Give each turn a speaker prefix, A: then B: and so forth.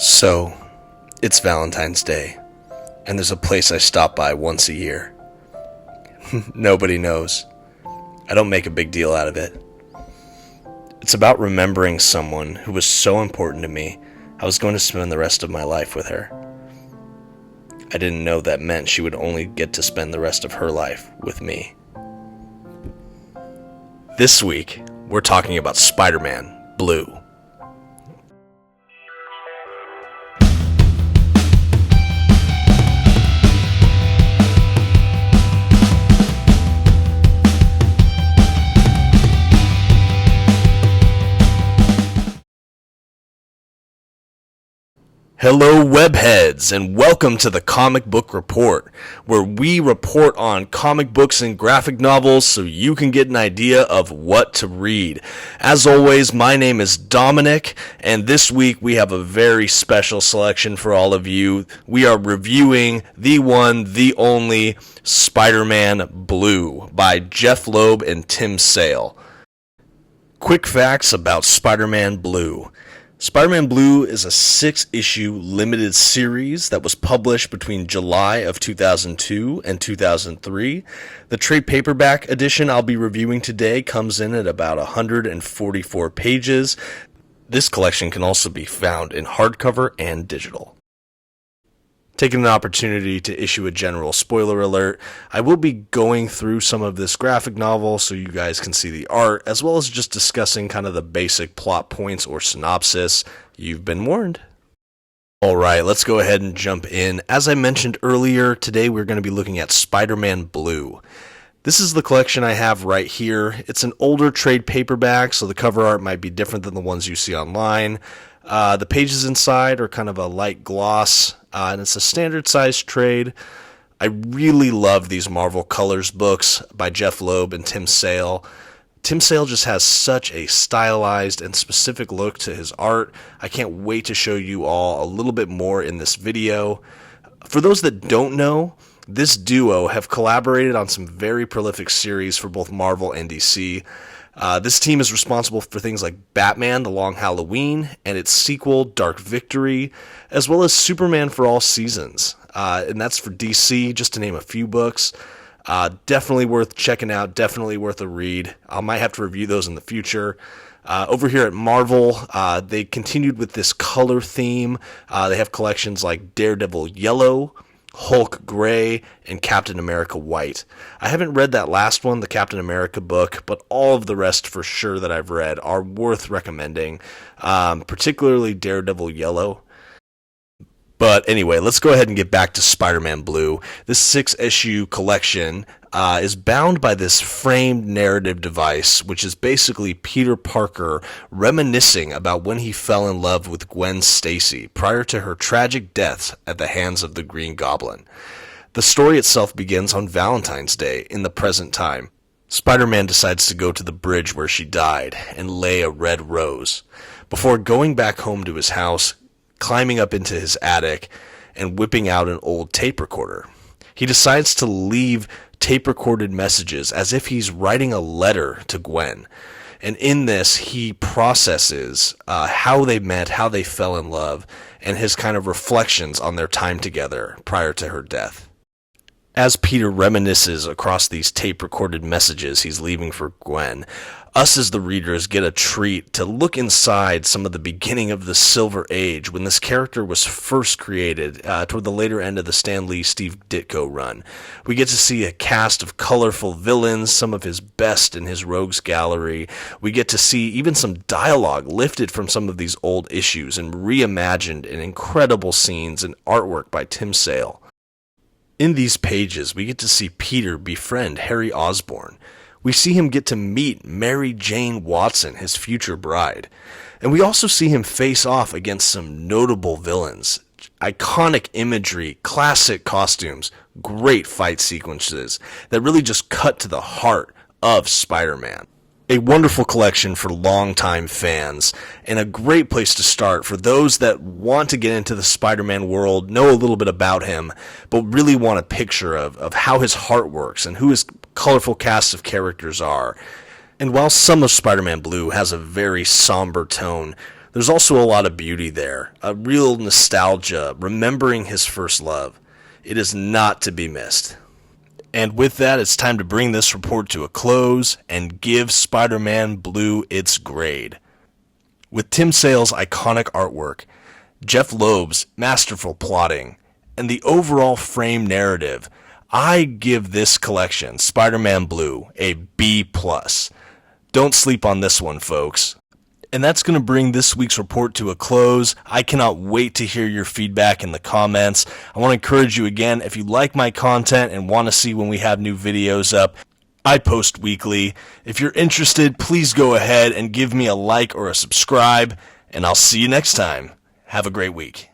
A: So, it's Valentine's Day, and there's a place I stop by once a year. Nobody knows. I don't make a big deal out of it. It's about remembering someone who was so important to me, I was going to spend the rest of my life with her. I didn't know that meant she would only get to spend the rest of her life with me. This week, we're talking about Spiderman Blue. Hello webheads, and welcome to the Comic Book Report, where we report on comic books and graphic novels so you can get an idea of what to read. As always, my name is Dominic, and this week we have a very special selection for all of you. We are reviewing the one, the only, Spider-Man Blue by Jeph Loeb and Tim Sale. Quick facts about Spider-Man Blue. Spider-Man Blue is a 6-issue limited series that was published between July of 2002 and 2003. The trade paperback edition I'll be reviewing today comes in at about 144 pages. This collection can also be found in hardcover and digital. Taking an opportunity to issue a general spoiler alert, I will be going through some of this graphic novel so you guys can see the art, as well as just discussing kind of the basic plot points or synopsis. You've been warned. Alright, let's go ahead and jump in. As I mentioned earlier, today we're going to be looking at Spider-Man Blue. This is the collection I have right here. It's an older trade paperback, so the cover art might be different than the ones you see online. The pages inside are kind of a light gloss, and it's a standard size trade. I really love these Marvel Colors books by Jeph Loeb and Tim Sale. Tim Sale just has such a stylized and specific look to his art. I can't wait to show you all a little bit more in this video. For those that don't know, this duo have collaborated on some very prolific series for both Marvel and DC. This team is responsible for things like Batman: The Long Halloween and its sequel, Dark Victory, as well as Superman for All Seasons. And that's for DC, just to name a few books. Definitely worth checking out, definitely worth a read. I might have to review those in the future. Over here at Marvel, they continued with this color theme. They have collections like Daredevil Yellow, Hulk Gray, and Captain America White. I haven't read that last one, the Captain America book, but all of the rest for sure that I've read are worth recommending, particularly Daredevil Yellow. But anyway, let's go ahead and get back to Spider-Man Blue. This 6-issue collection is bound by this framed narrative device, which is basically Peter Parker reminiscing about when he fell in love with Gwen Stacy prior to her tragic death at the hands of the Green Goblin. The story itself begins on Valentine's Day in the present time. Spider-Man decides to go to the bridge where she died and lay a red rose, before going back home to his house, climbing up into his attic, and whipping out an old tape recorder. He decides to leave tape-recorded messages as if he's writing a letter to Gwen. And in this, he processes how they met, how they fell in love, and his kind of reflections on their time together prior to her death. As Peter reminisces across these tape-recorded messages he's leaving for Gwen, us as the readers get a treat to look inside some of the beginning of the Silver Age when this character was first created toward the later end of the Stan Lee Steve Ditko run. We get to see a cast of colorful villains, some of his best in his rogues gallery. We get to see even some dialogue lifted from some of these old issues and reimagined in incredible scenes and artwork by Tim Sale. In these pages, we get to see Peter befriend Harry Osborn. We see him get to meet Mary Jane Watson, his future bride. And we also see him face off against some notable villains. Iconic imagery, classic costumes, great fight sequences that really just cut to the heart of Spider-Man. A wonderful collection for longtime fans, and a great place to start for those that want to get into the Spider-Man world, know a little bit about him, but really want a picture of how his heart works and who his colorful cast of characters are. And while some of Spider-Man Blue has a very somber tone, There's also a lot of beauty there, a real nostalgia, remembering his first love. It is not to be missed. And with that, it's time to bring this report to a close and give Spider-Man Blue its grade. With Tim Sale's iconic artwork, Jeph Loeb's masterful plotting, and the overall frame narrative, I give this collection, Spider-Man Blue, a B+. Don't sleep on this one, folks. And that's going to bring this week's report to a close. I cannot wait to hear your feedback in the comments. I want to encourage you again, if you like my content and want to see when we have new videos up, I post weekly. If you're interested, please go ahead and give me a like or a subscribe, and I'll see you next time. Have a great week.